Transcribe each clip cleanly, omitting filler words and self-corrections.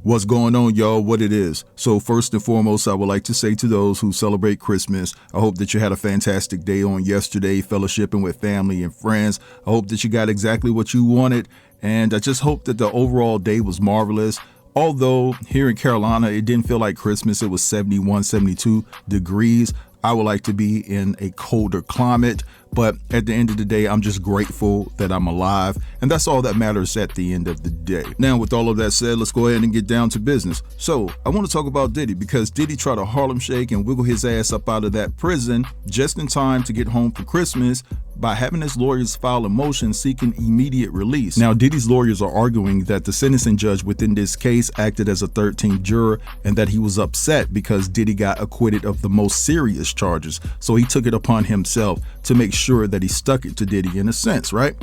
What's going on, y'all? What it is. So first and foremost, I would like to say to those who celebrate Christmas, I hope that you had a fantastic day on yesterday, fellowshipping with family and friends. I hope that you got exactly what you wanted, and I just hope that the overall day was marvelous. Although here in Carolina, it didn't feel like Christmas. It was 71, 72 degrees. I would like to be in a colder climate, but at the end of the day, I'm just grateful that I'm alive, and that's all that matters at the end of the day. Now, with all of that said, let's go ahead and get down to business. So, I want to talk about Diddy because Diddy tried to Harlem shake and wiggle his ass up out of that prison just in time to get home for Christmas by having his lawyers file a motion seeking immediate release. Now, Diddy's lawyers are arguing that the sentencing judge within this case acted as a 13th juror and that he was upset because Diddy got acquitted of the most serious charges. So he took it upon himself to make sure that he stuck it to Diddy in a sense, right?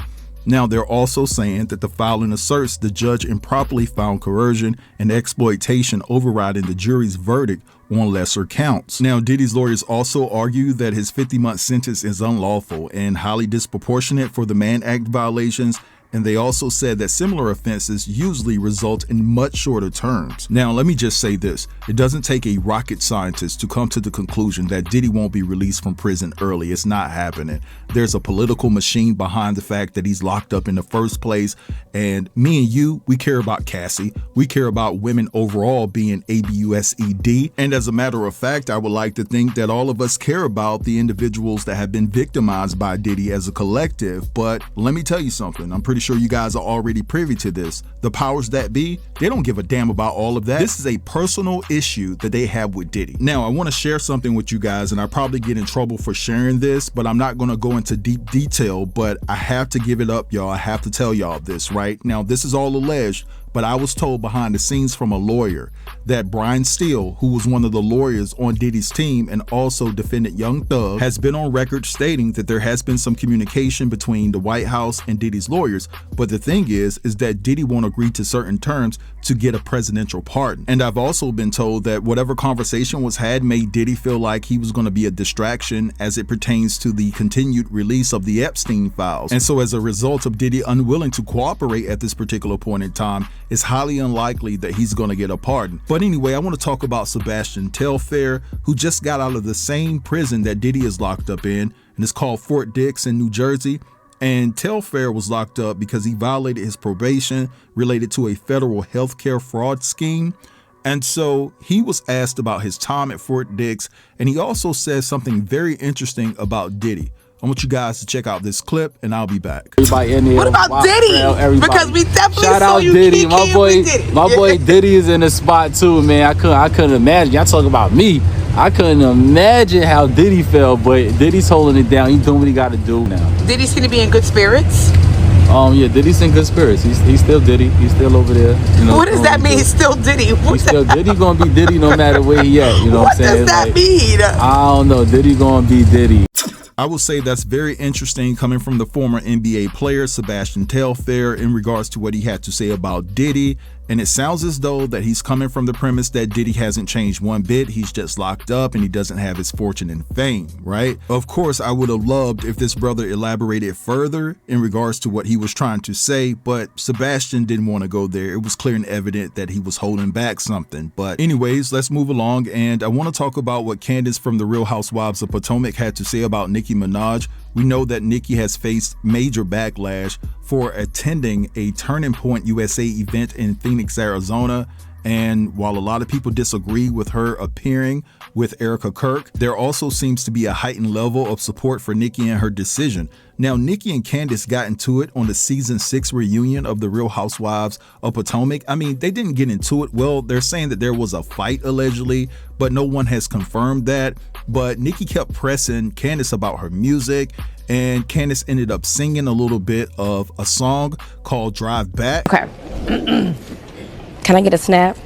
Now, they're also saying that the filing asserts the judge improperly found coercion and exploitation overriding the jury's verdict on lesser counts. Now, Diddy's lawyers also argue that his 50-month sentence is unlawful and highly disproportionate for the Mann ACT violations, and they also said that similar offenses usually result in much shorter terms. Now, let me just say this. It doesn't take a rocket scientist to come to the conclusion that Diddy won't be released from prison early. It's not happening. There's a political machine behind the fact that he's locked up in the first place. And me and you, we care about Cassie. We care about women overall being ABUSED. And as a matter of fact, I would like to think that all of us care about the individuals that have been victimized by Diddy as a collective. But let me tell you something. I'm pretty sure you guys are already privy to this. The powers that be, they don't give a damn about all of that. This is a personal issue that they have with Diddy. Now, I want to share something with you guys, and I probably get in trouble for sharing this, but I'm not going to go into deep detail, but I have to give it up, y'all. I have to tell y'all this, right? Now, this is all alleged, but I was told behind the scenes from a lawyer that Brian Steele, who was one of the lawyers on Diddy's team and also defendant Young Thug, has been on record stating that there has been some communication between the White House and Diddy's lawyers. But the thing is that Diddy won't agree to certain terms to get a presidential pardon. And I've also been told that whatever conversation was had made Diddy feel like he was going to be a distraction as it pertains to the continued release of the Epstein files. And so as a result of Diddy unwilling to cooperate at this particular point in time, it's highly unlikely that he's going to get a pardon. But anyway, I want to talk about Sebastian Telfair, who just got out of the same prison that Diddy is locked up in, and it's called Fort Dix in New Jersey. And Telfair was locked up because he violated his probation related to a federal healthcare fraud scheme. And so he was asked about his time at Fort Dix, and he also said something very interesting about Diddy. I want you guys to check out this clip, and I'll be back. Everybody in here, what about Diddy? Because we definitely shout saw out you Diddy. my boy Diddy is in the spot too, man. I couldn't imagine. Y'all talk about me. I couldn't imagine how Diddy felt, but Diddy's holding it down. He's doing what he got to do now. Diddy seem to be in good spirits. Yeah, Diddy's in good spirits. He's still Diddy. He's still over there. You know, what does that mean? He's still Diddy. He's still Diddy. Gonna be Diddy no matter where he at. You know what I'm saying? What does that mean? I don't know. Diddy gonna be Diddy. I will say that's very interesting coming from the former NBA player Sebastian Telfair in regards to what he had to say about Diddy. And it sounds as though that he's coming from the premise that Diddy hasn't changed one bit. He's just locked up and he doesn't have his fortune and fame, right? Of course, I would have loved if this brother elaborated further in regards to what he was trying to say, but Sebastian didn't want to go there. It was clear and evident that he was holding back something. But anyways, let's move along. And I want to talk about what Candiace from the Real Housewives of Potomac had to say about Nicki Minaj. We know that Nicki has faced major backlash for attending a Turning Point USA event in Phoenix, Arizona. And while a lot of people disagree with her appearing with Erica Kirk, there also seems to be a heightened level of support for Nicki and her decision. Now, Nicki and Candiace got into it on the season 6 reunion of the Real Housewives of Potomac. I mean, they didn't get into it. Well, they're saying that there was a fight allegedly, but no one has confirmed that. But Nicki kept pressing Candiace about her music, and Candiace ended up singing a little bit of a song called Drive Back. Okay. Can I get a snap?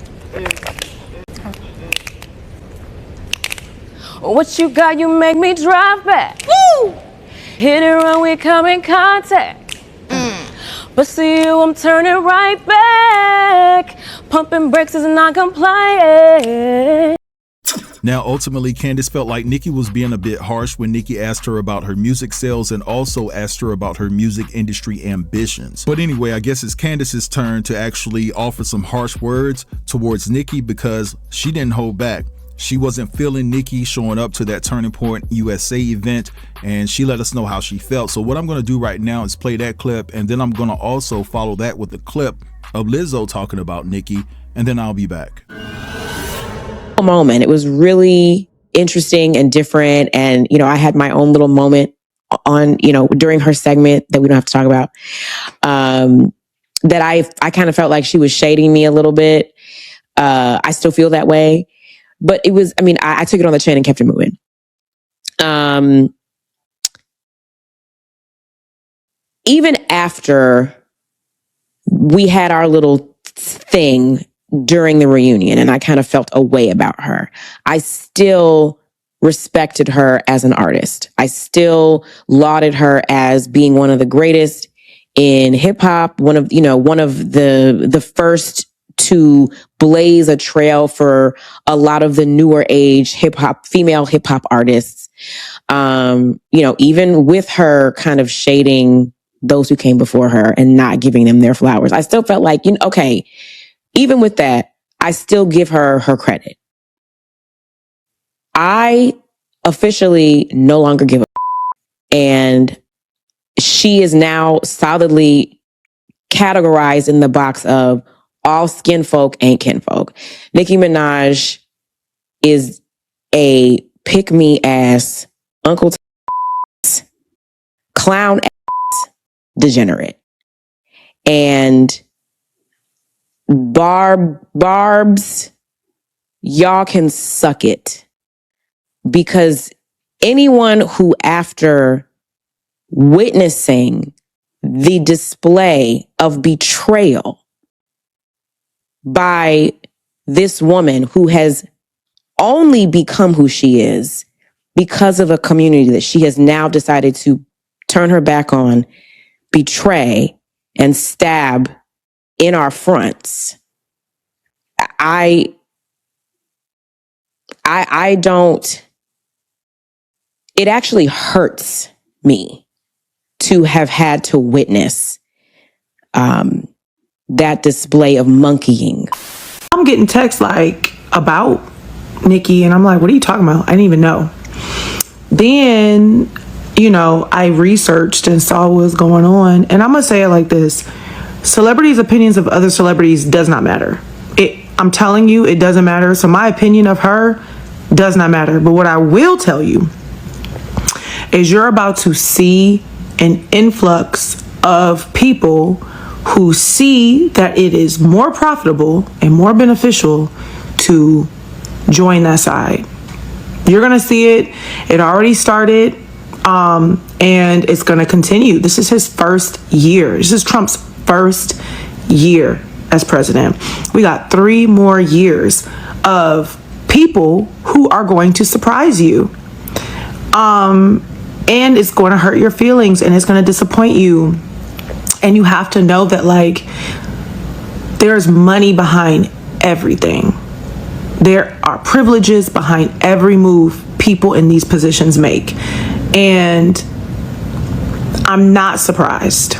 What you got, you make me drive back. Woo! Hit it when we come in contact. But see you, I'm turning right back. Pumping brakes is not compliant. Now, ultimately, Candiace felt like Nicki was being a bit harsh when Nicki asked her about her music sales and also asked her about her music industry ambitions. But anyway, I guess it's Candiace's turn to actually offer some harsh words towards Nicki because she didn't hold back. She wasn't feeling Nicki showing up to that Turning Point USA event, and she let us know how she felt. So what I'm going to do right now is play that clip, and then I'm going to also follow that with a clip of Lizzo talking about Nicki, and then I'll be back. Moment. It was really interesting and different. And, you know, I had my own little moment on, you know, during her segment that we don't have to talk about, that I kind of felt like she was shading me a little bit. I still feel that way, but it was, I mean, I took it on the chin and kept it moving. Even after we had our little thing during the reunion and I kind of felt a way about her, I still respected her as an artist. I still lauded her as being one of the greatest in hip hop, one of the first to blaze a trail for a lot of the newer age female hip hop artists. Even with her kind of shading those who came before her and not giving them their flowers, I still felt like, okay, even with that, I still give her credit. I officially no longer give a and she is now solidly categorized in the box of all skin folk ain't kinfolk. Nicki Minaj is a pick-me ass, Uncle clown ass degenerate. And Barbs, y'all can suck it. Because anyone who, after witnessing the display of betrayal by this woman who has only become who she is because of a community that she has now decided to turn her back on, betray, and stab in our fronts, I don't, it actually hurts me to have had to witness that display of monkeying. I'm getting texts like about Nicki and I'm like, what are you talking about? I didn't even know. Then, I researched and saw what was going on. And I'm going to say it like this. Celebrities' opinions of other celebrities does not matter. I'm telling you, it doesn't matter. So my opinion of her does not matter. But what I will tell you is you're about to see an influx of people who see that it is more profitable and more beneficial to join that side. You're going to see it. It already started. And it's going to continue. This is his first year. This is Trump's first year as president. We got 3 more years of people who are going to surprise you. And it's going to hurt your feelings and it's going to disappoint you. And you have to know that, there's money behind everything. There are privileges behind every move people in these positions make. And I'm not surprised.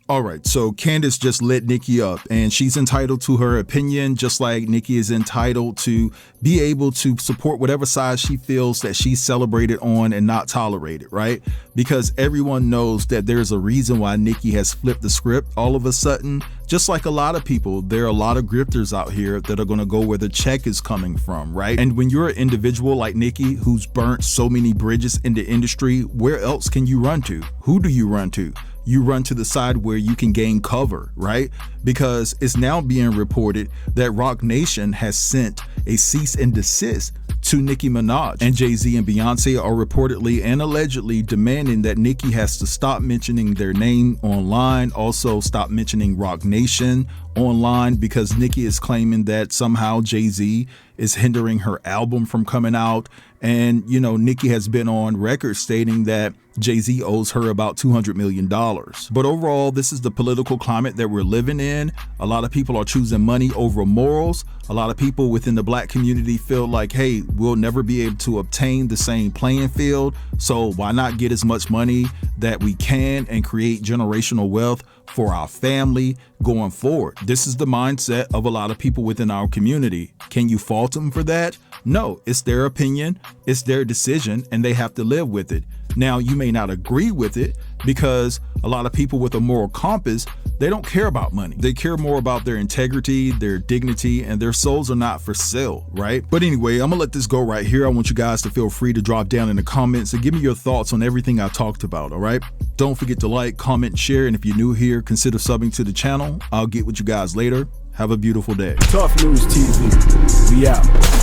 All right, so Candiace just lit Nicki up, and she's entitled to her opinion, just like Nicki is entitled to be able to support whatever side she feels that she's celebrated on and not tolerated, right? Because everyone knows that there's a reason why Nicki has flipped the script all of a sudden. Just like a lot of people, there are a lot of grifters out here that are going to go where the check is coming from, right? And when you're an individual like Nicki who's burnt so many bridges in the industry, where else can you run to? Who do you run to? You run to the side where you can gain cover, right? Because it's now being reported that Roc Nation has sent a cease and desist to Nicki Minaj, and Z and Beyonce are reportedly and allegedly demanding that Nicki has to stop mentioning their name online, also stop mentioning Roc Nation online because Nicki is claiming that somehow Jay-Z is hindering her album from coming out. And, you know, Nicki has been on record stating that Jay-Z owes her about $200 million. But overall, this is the political climate that we're living in. A lot of people are choosing money over morals. A lot of people within the black community feel like, hey, we'll never be able to obtain the same playing field. So why not get as much money that we can and create generational wealth for our family going forward? This is the mindset of a lot of people within our community. Can you fault them for that? No, it's their opinion, it's their decision, and they have to live with it. Now, you may not agree with it because a lot of people with a moral compass, they don't care about money. They care more about their integrity, their dignity, and their souls are not for sale, right? But anyway, I'm gonna let this go right here. I want you guys to feel free to drop down in the comments and give me your thoughts on everything I talked about, all right? Don't forget to like, comment, share, and if you're new here, consider subbing to the channel. I'll get with you guys later. Have a beautiful day. Tough News TV. We out.